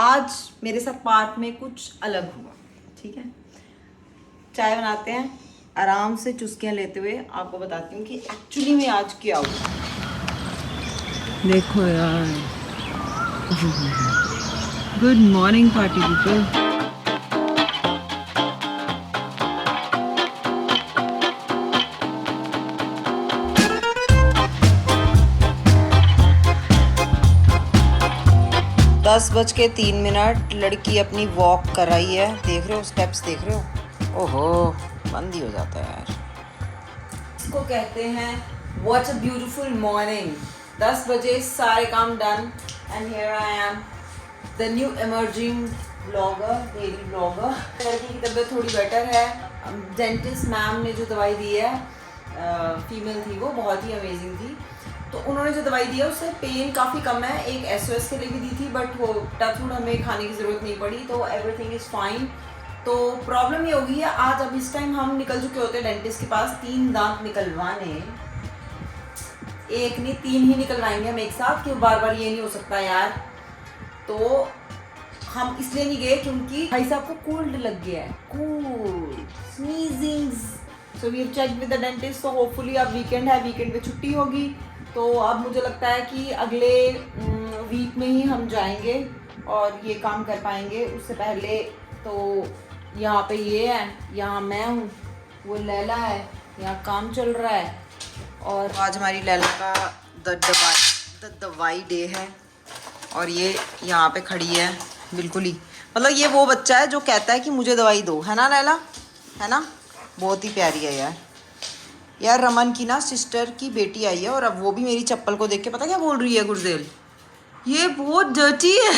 आज मेरे साथ पार्ट में कुछ अलग हुआ, ठीक है। चाय बनाते हैं, आराम से चुस्कियाँ लेते हुए आपको बताती हूँ कि एक्चुअली में आज क्या हुआ। देखो यार, गुड मॉर्निंग पार्टी पीपल। 10:03 लड़की अपनी वॉक कर रही है। देख रहे हो स्टेप्स, देख रहे हो? ओहो, बंद ही हो जाता है यार। इसको कहते हैं व्हाट अ ब्यूटीफुल मॉर्निंग। 10 बजे सारे काम done and here I am the new emerging blogger, daily blogger. लड़की की तबीयत थोड़ी बेटर है। डेंटिस्ट मैम ने जो दवाई दी है, फीमेल थी, वो बहुत ही अमेजिंग थी। तो उन्होंने जो दवाई दी है उससे पेन काफ़ी कम है। एक SOS के लिए भी दी थी, बट वो टचवुड हमें खाने की ज़रूरत नहीं पड़ी, तो एवरीथिंग इज़ फाइन। तो प्रॉब्लम ये हो गई है, आज अब इस टाइम हम निकल चुके होते हैं डेंटिस्ट के पास 3 दांत निकलवाने। एक नहीं 3 ही निकलवाएंगे हम एक साथ, क्यों बार बार ये नहीं हो सकता यार। तो हम इसलिए नहीं गए क्योंकि भाई साहब को कोल्ड लग गया है, cold sneezing. So we have checked with the dentist, so hopefully अब वीकेंड है, वीकेंड पे छुट्टी होगी। तो अब मुझे लगता है कि अगले वीक में ही हम जाएंगे और ये काम कर पाएंगे। उससे पहले तो यहाँ पे ये है, यहाँ मैं हूँ, वो लैला है, यहाँ काम चल रहा है। और आज हमारी लैला का दवाई डे है और ये यहाँ पे खड़ी है बिल्कुल ही, मतलब ये वो बच्चा है जो कहता है कि मुझे दवाई दो, है ना लैला, है ना। बहुत ही प्यारी है यार। यार रमन की ना सिस्टर की बेटी आई है और अब वो भी मेरी चप्पल को देख के पता क्या बोल रही है, गुरदेल ये बहुत डर्टी है।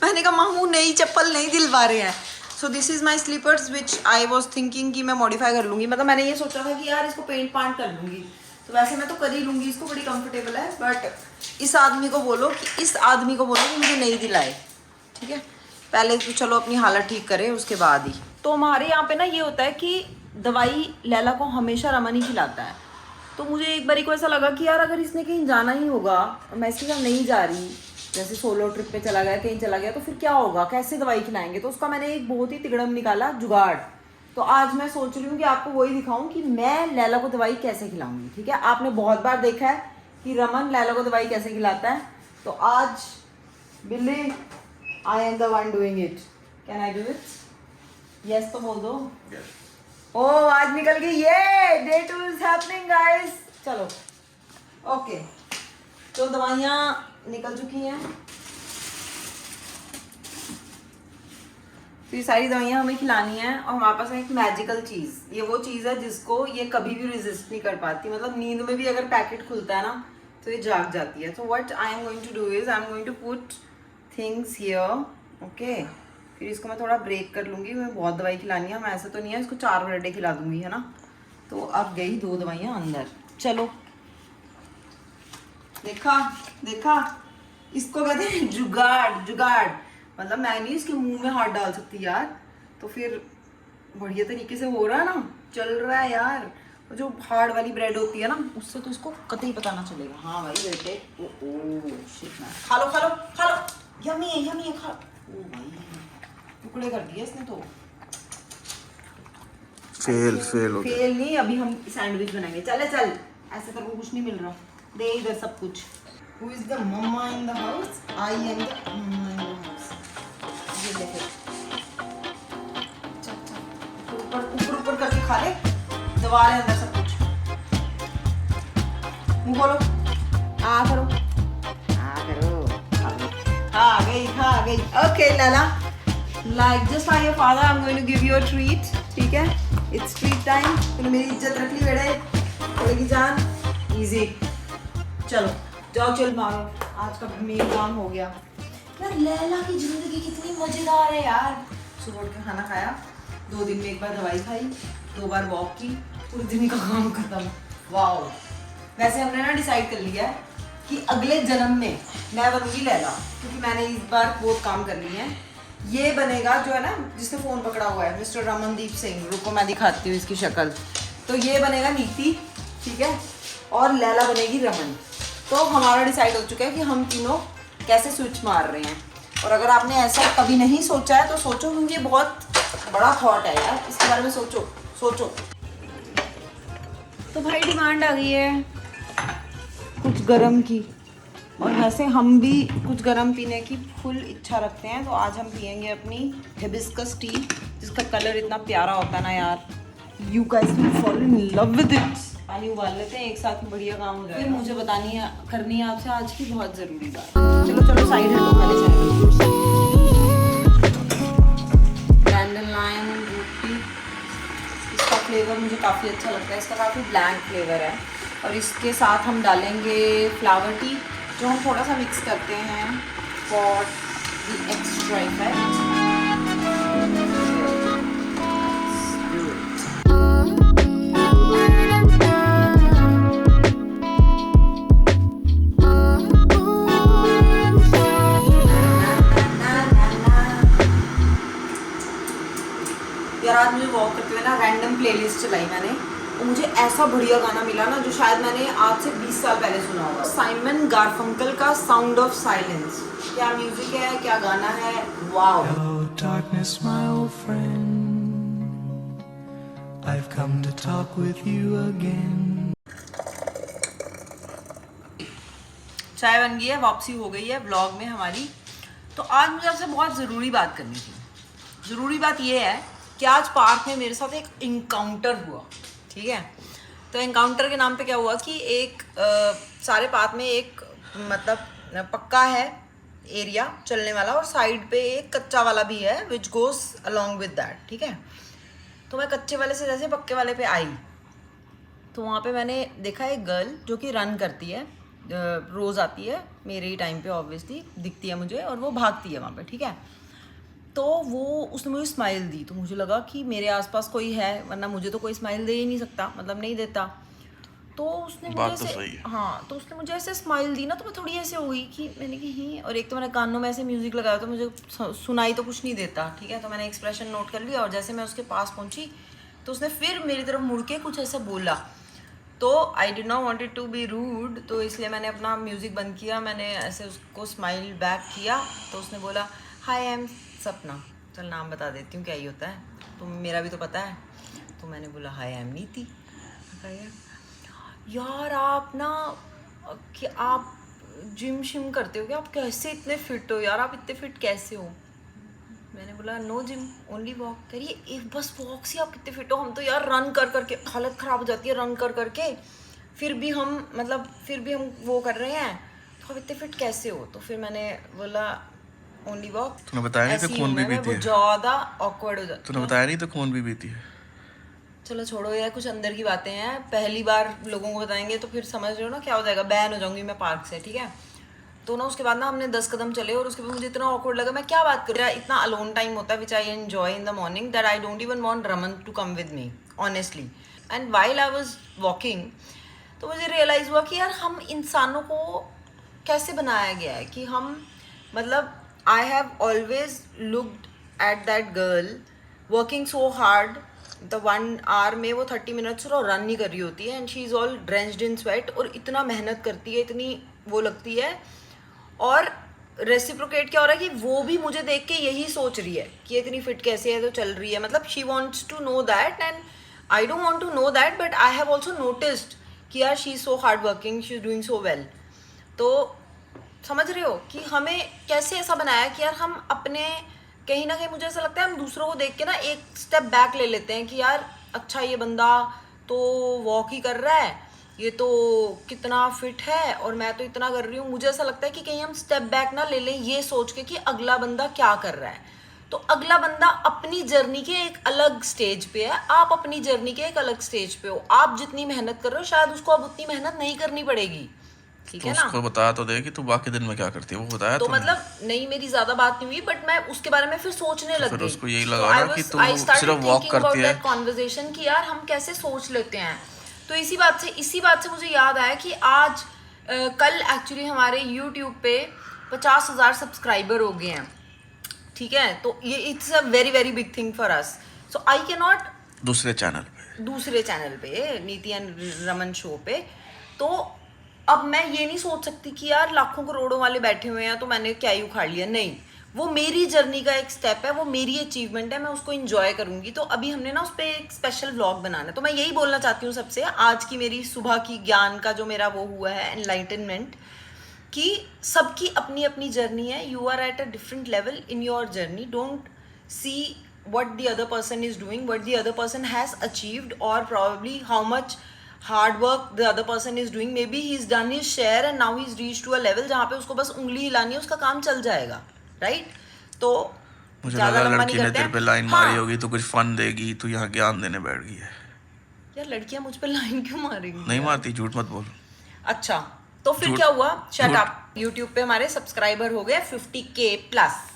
मैंने कहा मामू नई चप्पल नहीं दिलवा रहे हैं। So this is my sleepers which I was thinking कि मैं मॉडिफाई कर लूँगी। मतलब मैंने ये सोचा था कि यार इसको पेंट पांट कर लूँगी, तो वैसे मैं तो कर ही लूँगी इसको, बड़ी कंफर्टेबल है। बट इस आदमी को बोलो कि मुझे नहीं दिलाए, ठीक है। पहले तो चलो अपनी हालत ठीक करे, उसके बाद ही। तो हमारे यहाँ पे ना ये होता है कि दवाई लैला को हमेशा रमन ही खिलाता है। तो मुझे एक बारी को ऐसा लगा कि यार अगर इसने कहीं जाना ही होगा, मैं इसके साथ नहीं जा रही, जैसे सोलो ट्रिप पे चला गया, कहीं चला गया, तो फिर क्या होगा, कैसे दवाई खिलाएंगे। तो उसका मैंने एक बहुत ही तिगड़म निकाला जुगाड़। तो आज मैं सोच रही हूँ कि आपको वही दिखाऊं कि मैं लैला को दवाई कैसे खिलाऊंगी, ठीक है। आपने बहुत बार देखा है कि रमन लैला को दवाई कैसे खिलाता है, तो आज बिल्ली I am the one doing it. Can I do it? Yes तो बोल दो। ओ आज निकल गई ये, डे 2 इज हैपनिंग गाइस। चलो ओके, तो दवाइयाँ निकल चुकी हैं। तो ये सारी दवाइयाँ हमें खिलानी है और हमारे पास है एक मैजिकल चीज़। ये वो चीज़ है जिसको ये कभी भी रेजिस्ट नहीं कर पाती। मतलब नींद में भी अगर पैकेट खुलता है ना तो ये जाग जाती है। तो what I am going to do is I am going to put things here, okay. फिर इसको मैं थोड़ा ब्रेक कर लूँगी। मैं बहुत दवाई खिलानी है, मैं ऐसा तो नहीं है इसको 4 बर्डे खिला दूँगी, है ना। तो अब गई 2 दवाइयाँ अंदर। चलो देखा देखा, इसको कहते हैं जुगाड़। जुगाड़ मतलब मैं नहीं इसके मुंह में हाथ डाल सकती यार। तो फिर बढ़िया तरीके से हो रहा है ना, चल रहा है यार। और जो हार्ड वाली ब्रेड होती है ना, उससे तो इसको कतई पता ना चलेगा। हाँ भाई बेटे, ओ शिट मैन, खा लो खा लो खा लो, यम्मी है खा। ओ भाई टुकड़े कर दिए इसने तो। फेल नहीं, अभी हम सैंडविच बनाएंगे। चले चल, ऐसे तेरे को कुछ नहीं मिल रहा, दे इधर सब कुछ। Who is the mama in the house? I am the mama in the house. ये देखो, ऊपर करके खा ले, दबा ले अंदर सब कुछ। मुंह खोलो, आ करो, आ गई। Okay Lala, like just like your father, I'm going to give you a treat, ठीक है। It's treat time। तूने मेरी इज्जत रख ली बेटे, पड़ेगी जान, easy। चलो जाओ चल मारो, आज का मेन काम हो गया। यार लैला की जिंदगी कितनी मजेदार है यार। सुबह उठ के खाना खाया, 2 दिन में 1 बार दवाई खाई, 2 बार वॉक की, पूरे दिन का काम खत्म। वाओ। वैसे हमने ना डिसाइड कर लिया है कि अगले जन्म में मैं बनूंगी लैला, क्योंकि मैंने इस बार बहुत काम कर लिए हैं। ये बनेगा जो है ना, जिसने फ़ोन पकड़ा हुआ है, मिस्टर रमनदीप सिंह। रुको मैं दिखाती हूँ इसकी शक्ल। तो ये बनेगा नीति, ठीक है, और लैला बनेगी रमन। तो हमारा डिसाइड हो चुका है कि हम तीनों कैसे स्विच मार रहे हैं। और अगर आपने ऐसा कभी नहीं सोचा है तो सोचो, क्योंकि ये बहुत बड़ा थॉट है यार, इसके बारे में सोचो। तो भाई डिमांड आ गई है कुछ गरम की, और वैसे हम भी कुछ गरम पीने की फुल इच्छा रखते हैं। तो आज हम पियेंगे अपनी हिबिस्कस टी, जिसका कलर इतना प्यारा होता है ना यार, you guys will fall in love with it. पानी उबाल लेते हैं, एक साथ में बढ़िया काम हो जाएगा। फिर मुझे करनी है आपसे आज की बहुत ज़रूरी बात। चलो साइड हटो, पहले चाय डैंडलाइन रोटी, इसका फ्लेवर मुझे काफ़ी अच्छा लगता है, इसका काफ़ी ब्लैंक फ्लेवर है। और इसके साथ हम डालेंगे फ्लावर टी, जो हम थोड़ा सा मिक्स करते हैं फॉर द एक्स्ट्रा इफेक्ट। यार आज मुझे वॉक करते हुए ना रैंडम प्लेलिस्ट चलाई मैंने, और मुझे ऐसा बढ़िया गाना मिला ना जो शायद मैंने आज से 20 साल पहले सुना होगा। साइमन गारफंकल का साउंड ऑफ साइलेंस। क्या म्यूजिक है, क्या गाना है, wow. Hello darkness my old friend, I've come to talk with you again। चाय बन गई है, वापसी हो गई है व्लॉग में हमारी। तो आज मुझे आपसे बहुत ज़रूरी बात करनी थी। ज़रूरी बात ये है कि आज पार्क में मेरे साथ एक इनकाउंटर हुआ, ठीक है। तो इनकाउंटर के नाम पे क्या हुआ कि एक सारे पार्क में एक मतलब पक्का है एरिया चलने वाला, और साइड पे एक कच्चा वाला भी है which goes along with that, ठीक है। तो मैं कच्चे वाले से जैसे पक्के वाले पे आई, तो वहाँ पे मैंने देखा एक गर्ल जो कि रन करती है, रोज़ आती है मेरे ही टाइम पे ऑब्वियसली, दिखती है मुझे, और वो भागती है वहाँ पे, ठीक है। तो उसने मुझे स्माइल दी, तो मुझे लगा कि मेरे आसपास कोई है, वरना मुझे तो कोई स्माइल दे ही नहीं सकता, मतलब नहीं देता। तो उसने मुझे ऐसे, हाँ, तो उसने मुझे ऐसे स्माइल दी ना, तो मैं थोड़ी ऐसे हो गई कि मैंने कही, और एक तो मैंने कानों में ऐसे म्यूज़िक लगाया तो मुझे सुनाई तो कुछ नहीं देता, ठीक है। तो मैंने एक्सप्रेशन नोट कर लिया, और जैसे मैं उसके पास पहुँची तो उसने फिर मेरी तरफ मुड़ के कुछ ऐसा बोला। तो I did not wanted to be rude, तो इसलिए मैंने अपना म्यूज़िक बंद किया, मैंने ऐसे उसको स्माइल बैक किया। तो उसने बोला हाय आई एम सपना, चल नाम बता देती हूँ क्या ही होता है, तो मेरा भी तो पता है। तो मैंने बोला हाय आई एम नीति। यार आप ना कि आप जिम शिम करते हो क्या, आप कैसे इतने फिट हो यार, आप इतने फिट कैसे हो। मैंने बोला नो जिम ओनली वॉक। कह रही है एक बस वॉक से आप कितने फिट हो, हम तो यार रन कर करके हालत ख़राब हो जाती है, रन कर करके फिर भी हम वो कर रहे हैं, तो आप इतने फिट कैसे हो। तो फिर मैंने बोला ओनली वॉक। तूने बताया नहीं तो खून भी पीती है, ज़्यादा ऑकवर्ड हो जाती। तूने बताया नहीं तो खून भी पीती है। चलो छोड़ो यार, कुछ अंदर की बातें हैं, पहली बार लोगों को बताएंगे तो फिर समझ रहे हो ना क्या हो जाएगा, बैन हो जाऊंगी मैं पार्क से, ठीक है। तो ना उसके बाद ना हमने 10 कदम चले, और उसके बाद मुझे इतना ऑकवर्ड लगा, मैं क्या बात कर रहा, इतना अलोन टाइम होता है which I enjoy in the morning, that I don't even want Raman to come with me honestly. And while I was walking, तो मुझे रियलाइज़ हुआ कि यार हम इंसानों को कैसे बनाया गया है कि हम, मतलब I have always looked at that girl working so hard, the 1 hour में वो 30 मिनट्स और रन नहीं कर रही होती है, and she is all drenched in sweat, और इतना मेहनत करती है, इतनी वो लगती है। और रेसिप्रोकेट क्या हो रहा है कि वो भी मुझे देख के यही सोच रही है कि इतनी फिट कैसे है, तो चल रही है, मतलब she wants to know that, and I don't want to know that, but I have also noticed कि यार she is so hard working, she is doing so well. तो समझ रहे हो कि हमें कैसे ऐसा बनाया कि यार हम अपने, कहीं ना कहीं मुझे ऐसा लगता है हम दूसरों को देख के ना एक स्टेप बैक ले लेते हैं कि यार अच्छा ये बंदा तो वॉक ही कर रहा है, ये तो कितना फिट है, और मैं तो इतना कर रही हूँ। मुझे ऐसा लगता है कि कहीं हम स्टेप बैक ना ले लें ये सोच के कि अगला बंदा क्या कर रहा है। तो अगला बंदा अपनी जर्नी के एक अलग स्टेज पे है, आप अपनी जर्नी के एक अलग स्टेज पे हो, आप जितनी मेहनत कर रहे हो शायद उसको अब उतनी मेहनत नहीं करनी पड़ेगी, ठीक है ना। उसको बता तो दे कि तू बाकी दिन में क्या करती है, वो बताया तो तूने? मतलब नहीं, मेरी ज्यादा बात नहीं हुई, बट मैं उसके बारे में फिर सोचने लग फिर गई। उसको यही लगा ना कि तू सिर्फ वॉक करती है। कॉन्वर्जेशन कि यार हम कैसे सोच लेते हैं। तो इसी बात से मुझे याद आया कि आज कल एक्चुअली हमारे यूट्यूब पे 50,000 सब्सक्राइबर हो गए हैं, ठीक है। तो ये it's a very very big thing for us, so I can not दूसरे चैनल पे नीति एंड रमन शो पे। तो अब मैं ये नहीं सोच सकती कि यार लाखों करोड़ों वाले बैठे हुए हैं तो मैंने क्या ही उखाड़ लिया, नहीं। वो मेरी जर्नी का एक स्टेप है, वो मेरी अचीवमेंट है, मैं उसको इंजॉय करूंगी। तो अभी हमने ना उस पर एक स्पेशल व्लॉग बनाना है। तो मैं यही बोलना चाहती हूँ सबसे, आज की मेरी सुबह की ज्ञान का जो मेरा वो हुआ है एनलाइटनमेंट, कि सबकी अपनी अपनी जर्नी है। You are at a different level in your journey. Don't see what the other person is doing, what the other person has achieved, or probably how much hard work the other person is doing. Maybe he's done his share and now he's reached to a level जहाँ पे उसको बस उंगली हिलानी है, उसका काम चल जाएगा, right? तो मुझे ज़्यादा लगा लंबा लड़की नहीं ने करते तेरे पे हैं। लाइन हाँ, मारी होगी तो कुछ फन देगी, तू यहाँ ज्ञान देने बैठ गई है। यार लड़कियाँ मुझ पे लाइन क्यों मारेंगी? नहीं मारती, झूठ मत बोल। अच्छा, तो फिर क्या हुआ? Shut up. YouTube पे हमारे सब्सक्राइबर हो गए 50K प्लस।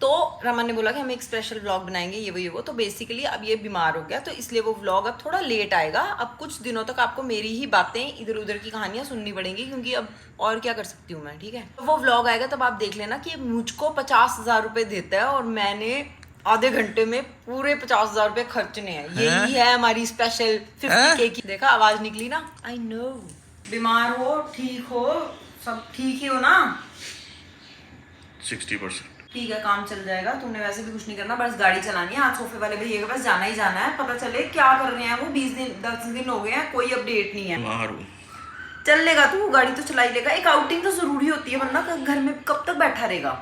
तो रमन ने बोला कि हम एक स्पेशल व्लॉग बनाएंगे, ये वो। तो बेसिकली अब ये बीमार हो गया, तो इसलिए वो व्लॉग अब थोड़ा लेट आएगा। अब कुछ दिनों तक आपको मेरी ही बातें, इधर उधर की कहानियां सुननी पड़ेंगी, क्योंकि अब और क्या कर सकती हूँ मैं, ठीक है? तो वो व्लॉग आएगा तब आप देख लेना कि मुझको 50,000 रुपये देता है और मैंने आधे घंटे में पूरे 50,000 रुपये खर्चने हैं। यही है हमारी स्पेशल 50K की। देखा आवाज निकली ना? I know. बीमार हो, ठीक हो, सब ठीक ही हो ना? 60%। ठीक है, काम चल जाएगा। तुमने वैसे भी कुछ नहीं करना, बस गाड़ी चलानी है। आज सोफे वाले भैया के पास जाना ही जाना है, पता चले क्या कर रहे हैं वो। 10 दिन हो गए हैं, कोई अपडेट नहीं है। चल लेगा तू, गाड़ी तो चला ही लेगा। एक आउटिंग तो जरूरी होती है, वरना घर में कब तक बैठा रहेगा?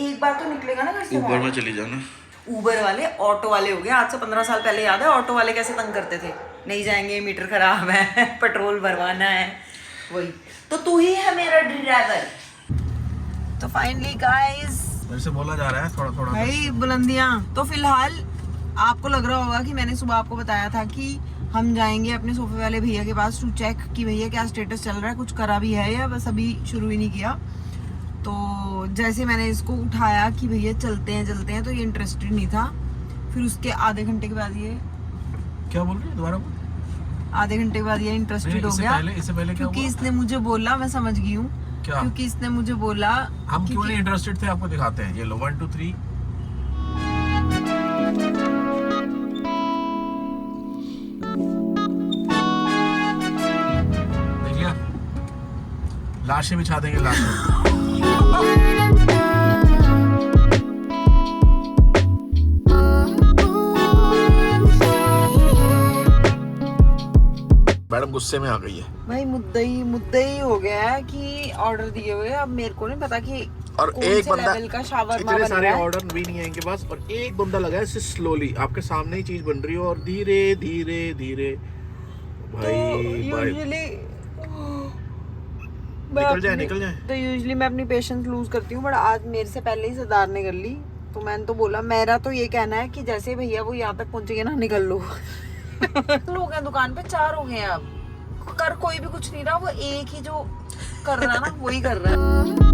एक बार तो निकलेगा ना घर से। ऊबर में चली जाना। ऊबर वाले ऑटो वाले हो गए। आज से 15 साल पहले याद है ऑटो वाले कैसे तंग करते थे? नहीं जाएंगे, मीटर खराब है, पेट्रोल भरवाना है, वही। तो तू ही है मेरा ड्राइवर। तो फाइनली गाइस, मेरे से बोला जा रहा है थोड़ा थोड़ा भाई बुलंदियाँ। तो फिलहाल आपको लग रहा होगा कि मैंने सुबह आपको बताया था कि हम जाएंगे अपने सोफे वाले भैया के पास टू चेक कि भैया क्या स्टेटस चल रहा है, कुछ करा भी है या बस अभी शुरू ही नहीं किया। तो जैसे मैंने इसको उठाया कि भैया चलते हैं, तो ये इंटरेस्टेड नहीं था। फिर उसके आधे घंटे के बाद ये क्या बोल रही है दोबारा? आधे घंटे के बाद ये इंटरेस्टेड हो गया। इससे पहले क्या क्योंकि हुआ? इसने मुझे बोला, मैं समझ गई हूँ, क्योंकि इसने मुझे बोला हम क्यों नहीं इंटरेस्टेड थे, आपको दिखाते हैं। ये लो 1 2 3। देखिए, लाशें बिछा देंगे, लाशें। मैडम गुस्से में आ गई है भाई। मुद्दा ही हो गया है कि ऑर्डर दिए हुए, अब मेरे को नहीं पता कि और कौन एक से बंदा, लेवल का शावरमा इतने बन सारे रहा है। ऑर्डर भी नहीं है इनके पास, और एक बंदा लगा है स्लोली आपके सामने ही चीज बन रही है और धीरे धीरे धीरे। भाई यूजुअली निकल जाए। तो यूजुअली मैं अपनी पेशेंस लूज करती हूँ, बट आज मेरे से पहले ही सरदार ने कर ली। तो मैंने तो बोला, मेरा तो ये कहना है कि जैसे भैया वो यहाँ तक पहुंचेंगे ना, निकल लो। लोग हैं दुकान पे, 4 हो गए हैं अब। कर कोई भी कुछ नहीं रहा, वो एक ही जो कर रहा है ना, वही कर रहा है।